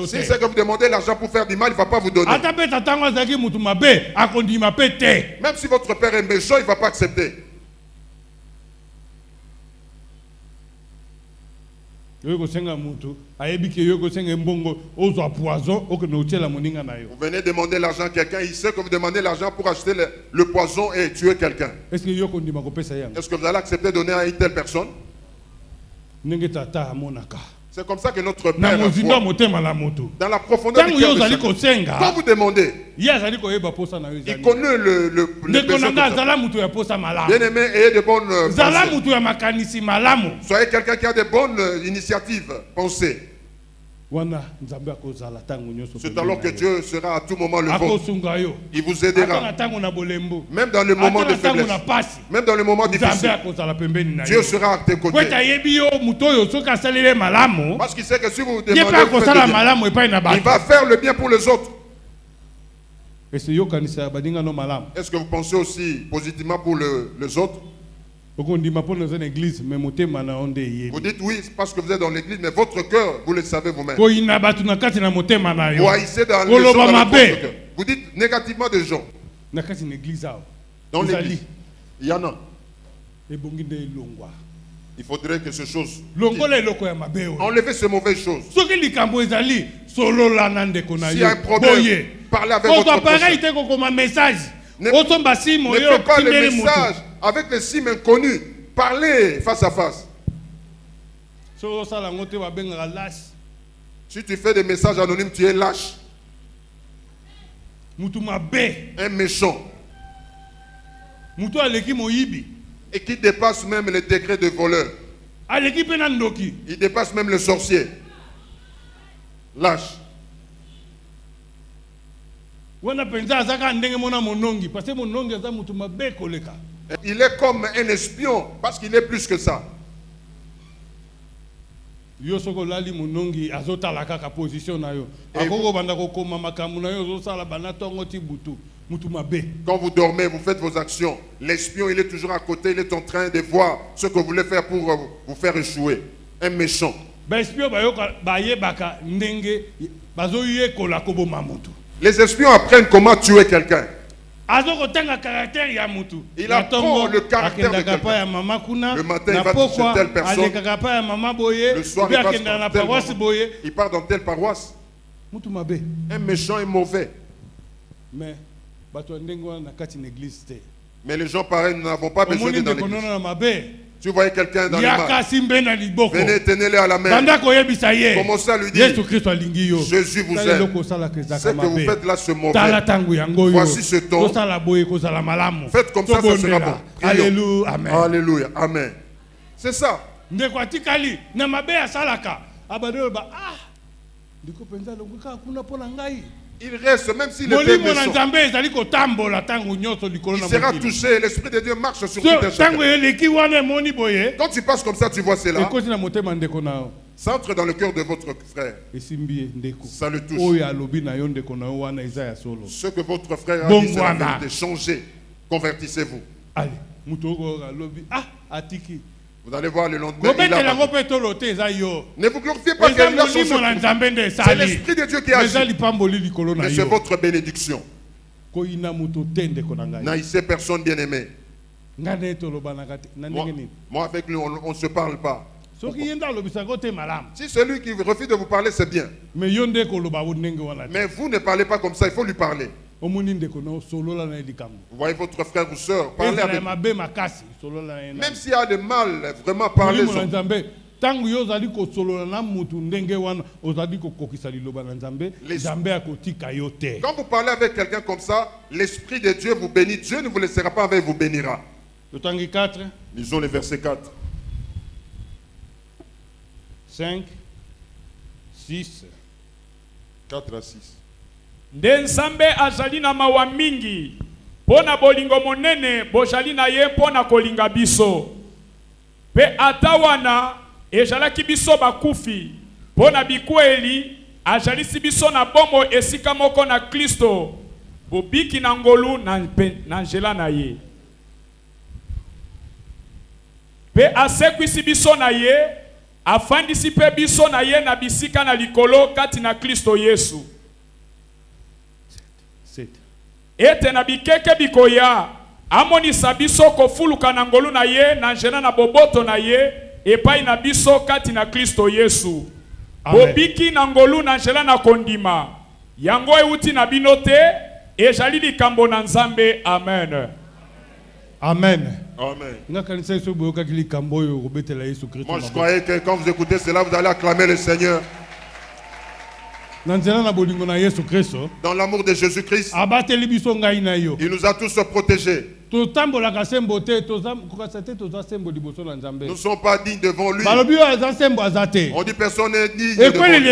Si c'est que vous demandez l'argent pour faire du mal, il ne va pas vous donner. Même si votre père est méchant, il ne va pas accepter. Vous venez demander l'argent à quelqu'un, il sait que vous demandez l'argent pour acheter le poison et tuer quelqu'un. Est-ce que vous allez accepter de donner à une telle personne? C'est comme ça que notre Père, dans la profondeur du cœur de chacun, quand vous demandez, il connaît le besoin de chacun. Bien-aimé, ayez de bonnes pensées. Soyez quelqu'un qui a de bonnes initiatives, pensées. C'est alors que Dieu sera à tout moment le vôtre. Il vous aidera. Même dans le moment de faiblesse. Même dans le moment difficile. Dieu sera à tes côtés. Parce qu'il sait que si vous demandez, il va faire le bien pour les autres. Est-ce que vous pensez aussi positivement pour les autres? Vous dites oui parce que vous êtes dans l'église, mais votre cœur, vous le savez vous-même. Vous haïssez dans les gens dans votre cœur. Vous dites négativement des gens. Dans l'église, il y en a. Il faudrait que ces choses enlevez ces mauvaises choses. S'il y a un problème, parlez avec votre prochain. Ne faites pas le message avec les signes inconnus. Parlez face à face. Si tu fais des messages anonymes, tu es lâche. Un méchant. Et qui dépasse même les degrés de voleur. Il dépasse même le sorcier. Lâche. Il est comme un espion parce qu'il est plus que ça. Quand vous dormez, vous faites vos actions. L'espion, il est toujours à côté, il est en train de voir ce que vous voulez faire pour vous faire échouer. Un méchant. Les espions apprennent comment tuer quelqu'un. Il apprend le caractère de quelqu'un. Le matin, il va toucher telle personne. Le soir, il part dans telle paroisse. Un méchant est mauvais. Mais les gens pareils, nous n'avons pas besoin d'être dans l'église. Tu voyais quelqu'un dans le mal, venez, tenez-le à la main. Commencez à lui dire, Jésus vous aime. Ce que vous faites là, ce mauvais. Voici ce temps. Faites comme ça sera bon. Alléluia. Amen. Alléluia. Amen. C'est ça. Il reste, même s'il est méchant. Il sera touché, l'Esprit de Dieu marche sur tout un chacun. Quand tu passes comme ça, tu vois cela. Ça entre dans le cœur de votre frère. Ça le touche. Ce que votre frère a dit, c'est de changer. Convertissez-vous. Vous allez voir le lendemain. Ne vous glorifiez pas qu'il a changé. C'est l'Esprit de Dieu qui agit. Mais c'est votre bénédiction. N'haïssez personne, bien-aimé. Moi avec lui, on ne se parle pas. Si celui qui refuse de vous parler, c'est bien. Mais vous ne parlez pas comme ça, il faut lui parler. Vous voyez votre frère ou soeur, parlez avec lui. Même s'il y a de mal, vraiment parlez. Quand vous parlez avec quelqu'un comme ça, l'Esprit de Dieu vous bénit. Dieu ne vous laissera pas, mais vous bénira. Lisons le verset 4. 5, 6. 4 à 6. Nde Nzambe azali na mawa mingi pona bolingo monene bozali na ye pona kolinga biso pe atawana ezalaki biso bakufi pona bikweli azalisi biso na bomo esika moko na Kristo bobiki na ngolu na nzela na ye pe asekwisi biso na ye afandisi pe biso na ye na bisika na likolo kati na Kristo Yesu. Ete na bikeke bikoya amonisa biso kofuluka na ngolu na ye na njena na boboto na ye epai na biso kati na Kristo Yesu. Bobiki na ngolu na njela na kondima yango euti na binote ezali likambo na Nzambe. Amen. Amen. Amen. Moi je croyais que quand vous écoutez cela, vous allez acclamer le Seigneur. Dans l'amour de Jésus-Christ, il nous a tous protégés. Nous ne sommes pas dignes devant lui. On dit personne n'est digne devant lui.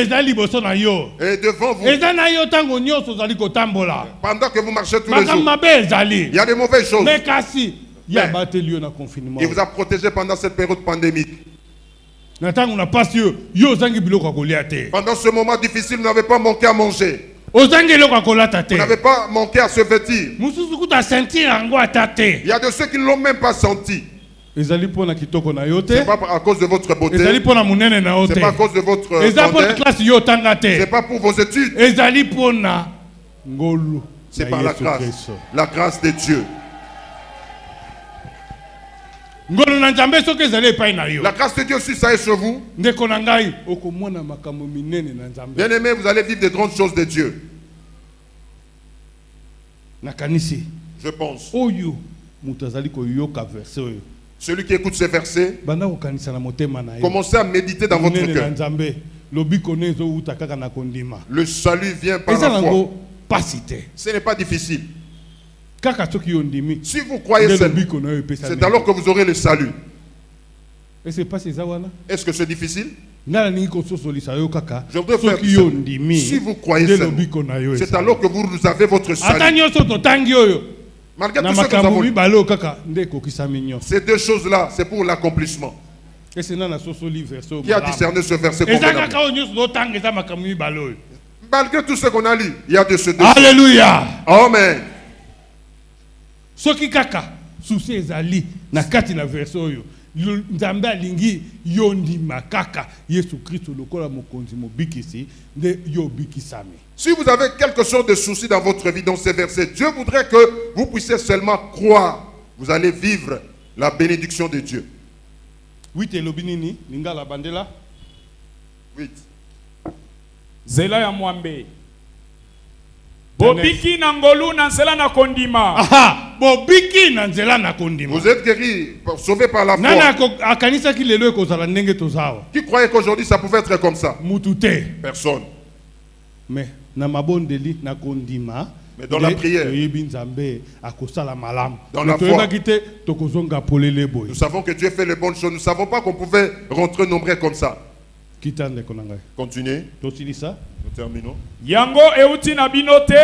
Et devant vous, pendant que vous marchez tous les jours, il y a des mauvaises choses. Il vous a protégé pendant cette période pandémique. Pendant ce moment difficile, vous n'avez pas manqué à manger. Vous n'avez pas manqué à se vêtir. Il y a de ceux qui ne l'ont même pas senti. Ce n'est pas à cause de votre beauté. Ce n'est pas à cause de votre grandeur. Ce n'est pas pour vos études. C'est par la grâce. La grâce de Dieu. La grâce de Dieu aussi, ça est sur vous. Bien-aimé, vous allez vivre des grandes choses de Dieu. Je pense. Celui qui écoute ces versets, commencez à méditer dans votre cœur. Le salut vient par la foi. Ce n'est pas difficile. Si vous croyez seulement, c'est alors que vous aurez le salut. Est-ce que c'est difficile? Je voudrais faire ça. Si vous croyez seulement, c'est alors que vous avez votre salut. Malgré tout ce que nous avons dit, ces deux choses-là, c'est pour l'accomplissement. Qui a discerné ce verset convenablement? Malgré tout ce qu'on a lu, il y a de ce deux. Alléluia. Amen. Soki kaka souci ezali na kati na verso oyo Nzambe alingi yondi makaka Yesu Kristo lokola mokonzi mobikisi nde yo bikisami. Si vous avez quelque chose de souci dans votre vie, dans ces versets, Dieu voudrait que vous puissiez seulement croire. Vous allez vivre la bénédiction de Dieu. 8 elobinini lingala bandela 8. Zela ya mwambe Bobiki na ngolu na nzela na kondima. Aha, bobiki na nzela na kondima. Vous êtes guéris, sauvés par la foi. Nana akanisa ki lelo ekozala ndenge tozawa. Qui croyait qu'aujourd'hui ça pouvait être comme ça? Mutute. Personne. Mais na mabondeli na kondima. Mais dans la prière, dans la foi, nous savons que Dieu fait les bonnes choses. Nous ne savons pas qu'on pouvait rentrer nombreux comme ça. Continuez. Nous terminons. Yango euti na binote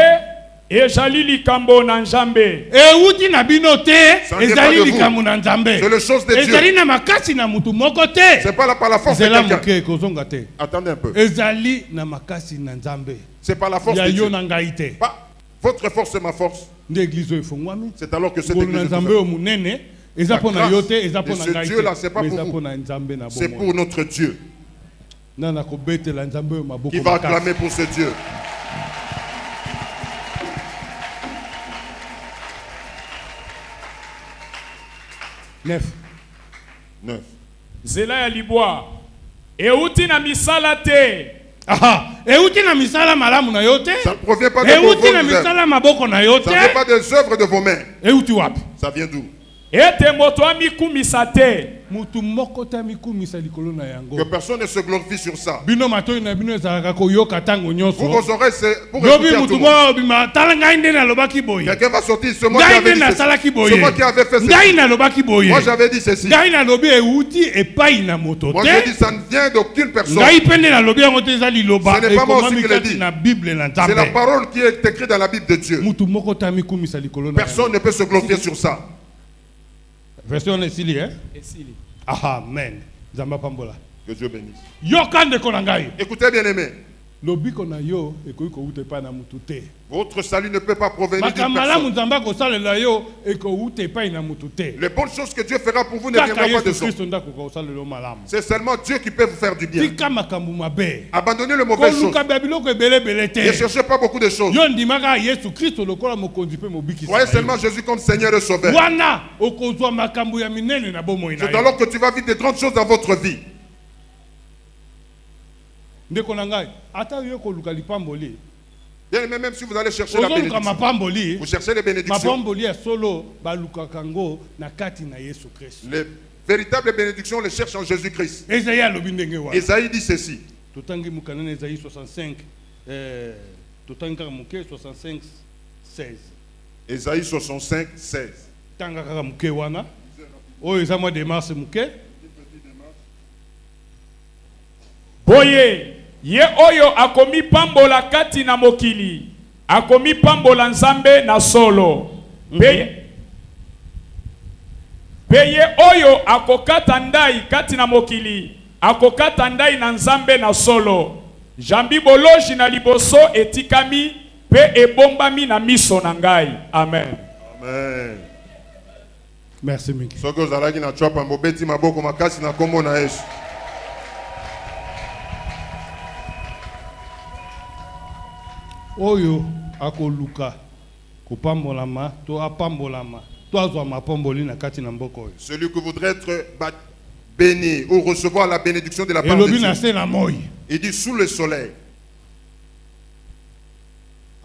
ezali likambo na Nzambe. Euti na binote ezali likambo na Nzambe. C'est le chose de Dieu. Ezali na makasi na mutu moko te. C'est pas par la force de quelqu'un. Attendez un peu. Ezali na makasi na Nzambe. C'est pas la force de Dieu. Votre force c'est ma force. C'est alors que cette église est ouverte. La grâce de ce Dieu-là, ce n'est pas pour vous. C'est pour notre Dieu. Qui va acclamer pour ce Dieu. Neuf. Zela ya libwa. Euti na misala te. Aha. Euti na misala malamu na yote. Ça ne provient pas de vos œuvres. Euti na misala maboko na yote. Ça ne vient pas des œuvres de vos mains. Euti wapi. Ça vient d'où? Ete moto amikumisa te. Mutu moko ta mikumisa likolo na yango. Que personne ne se glorifie sur ça. Bino matoi na bino ezalaka koyoka tango nyonso. Pour vos oreilles, c'est pour écouter tout le monde. Bima tala ngai nde na lobaki boye. Quelqu'un va sortir, c'est moi qui avais dit ceci. C'est moi qui avais fait ceci. Ngai na lobaki boye. Moi j'avais dit ceci. Ngai na lobi euti epai na moto te. Moi j'ai dit ça ne vient d'aucune personne. Ngai pende na lobi yango te ezali loba. Ce n'est pas moi aussi qui l'ai dit. Na Bible na Nzambe. C'est la parole qui est écrite dans la Bible de Dieu. Mutu moko ta mikumisa likolo na. Personne ne peut se glorifier sur ça. Version Esili, hein? Esili. Amen. Zamba Pambola. Que Dieu bénisse. Yokande konangai. Écoutez bien aimé. Lobiko na yo ekoiko ute pa na mutute. Votre salut ne peut pas provenir d'une Makamala personne. muzamba ko salela yo eko ute pa na mutute. Les bonnes choses que Dieu fera pour vous ne viendront pas de soi. C'est seulement Dieu qui peut vous faire du bien. Abandonnez le mauvais choses. Ne cherchez pas beaucoup de choses. Croyez seulement Jésus comme Seigneur et Sauveur. C'est alors que tu vas vivre de grandes choses dans votre vie. Bien aimé, même si vous allez chercher la bénédiction, vous cherchez les bénédictions. Les véritables bénédictions, on les cherche en Jésus-Christ. Esaïe dit ceci. Esaïe 65, 16. Esaïe 65, 16. Boye, ye oyo akomi pambola kati na mokili, akomi pambola nzambe na solo. Peye oyo akokata ndai kati na mokili, akokata ndai na nzambe na solo. Jambi boloji na liboso etikami, pe ebombami na miso na ngai. Amen. Amen. Merci Miki. Sogo zalaki na chapa mbobeti maboko makasi na kombo na Yesu. Oyo akoluka kopambolama to apambolama to azwa mapamboli na kati na mboko oyo. Celui qui voudrait être béni ou recevoir la bénédiction de la part de Dieu. Il dit sous le soleil.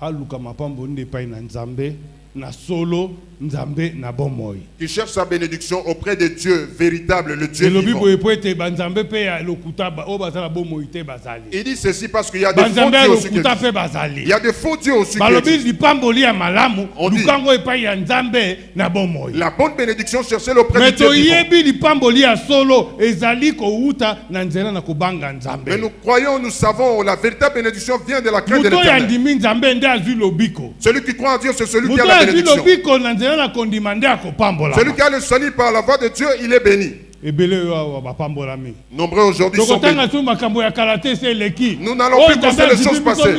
Aluka mapamboli ndepai na Nzambe na solo Nzambe na bomoi. Qui cherche sa bénédiction auprès de Dieu véritable, le Dieu vivant. Il dit ceci parce qu'il y a des faux dieux aussi. Il y a des faux dieux aussi. On dit la bonne bénédiction, cherchez-le auprès de Dieu vivant. Mais nous croyons, nous savons, la véritable bénédiction vient de la crainte de l'Éternel. Celui qui croit en Dieu, c'est celui qui a la bénédiction. Celui qui a le salut par la voix de Dieu, il est béni. Nombreux aujourd'hui sont bénis. Nous n'allons plus penser les choses passées.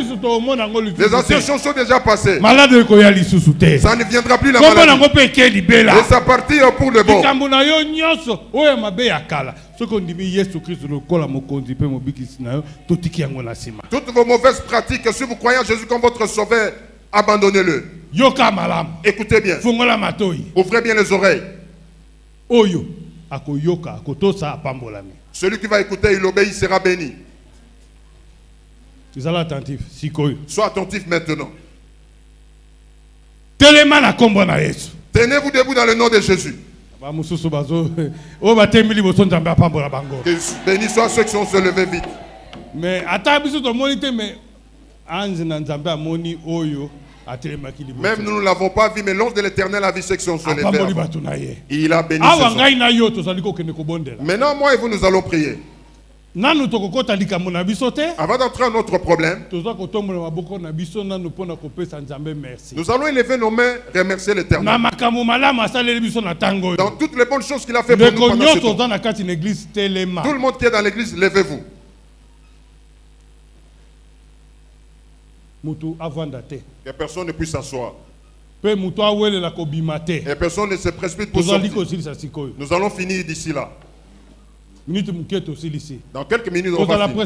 Les anciennes choses sont déjà passées. Ça ne viendra plus la maladie. Et ça partira pour le bon. Toutes vos mauvaises pratiques, si vous croyez en Jésus comme votre sauveur, abandonnez-le. Écoutez bien. Ouvrez bien les oreilles. Celui qui va écouter, il obéit, sera béni. Sois attentif maintenant. Tenez-vous debout dans le nom de Jésus. Que béni soient ceux qui sont se levés vite. Mais même nous ne l'avons pas vu, mais l'ange de l'Éternel a vu ceux qui sont se levés. Il a béni. Maintenant, moi et vous, nous allons prier. Avant d'entrer dans notre problème, nous allons élever nos mains et remercier l'Éternel. Dans toutes les bonnes choses qu'il a fait pour nous pendant ce temps. Tout le monde qui est dans l'église, levez-vous. Que personne ne puisse s'asseoir. Et personne ne se précipite pour sortir. Nous allons finir d'ici là. Dans quelques minutes, on va finir.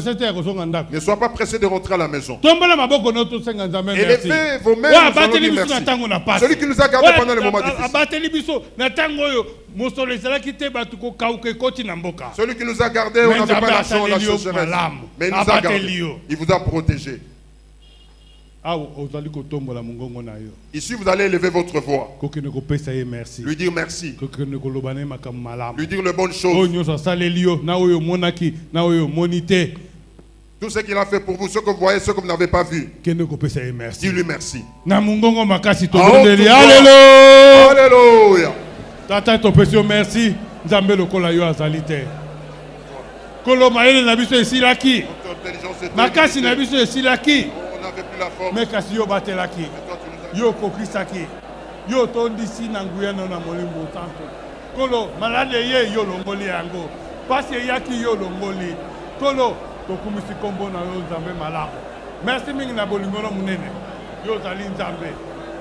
Ne sois pas pressé de rentrer à la maison. Élevez vos mains, nous allons dire merci. Celui qui nous a gardés pendant les moments difficiles. Celui qui nous a gardés, on n'avait pas l'argent, la sécheresse. Mais il nous a gardés. Il vous a protégés. Ici, vous allez élever votre voix. Lui dire merci. Lui dire les bonnes choses. Tout ce qu'il a fait pour vous, ce que vous voyez, ce que vous n'avez pas vu. Dis-lui merci. Alléluia. Tata topesio merci. Nzambe lokola yo azalite. Koloma ele na biso esilaki. Makasi na biso esilaki. Mais kasi yo batelaki. Yo kokisaki. Yo tondisi na nguya na molimbo tanto. Kolo malade ye yo longoli yango. Pasi yaki yo longoli. Kolo tokumisi kombo na yo Nzambe malamu. Merci mingi na bolingono munene. Yo zali Nzambe.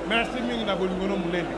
Merci mingi na bolingono munene.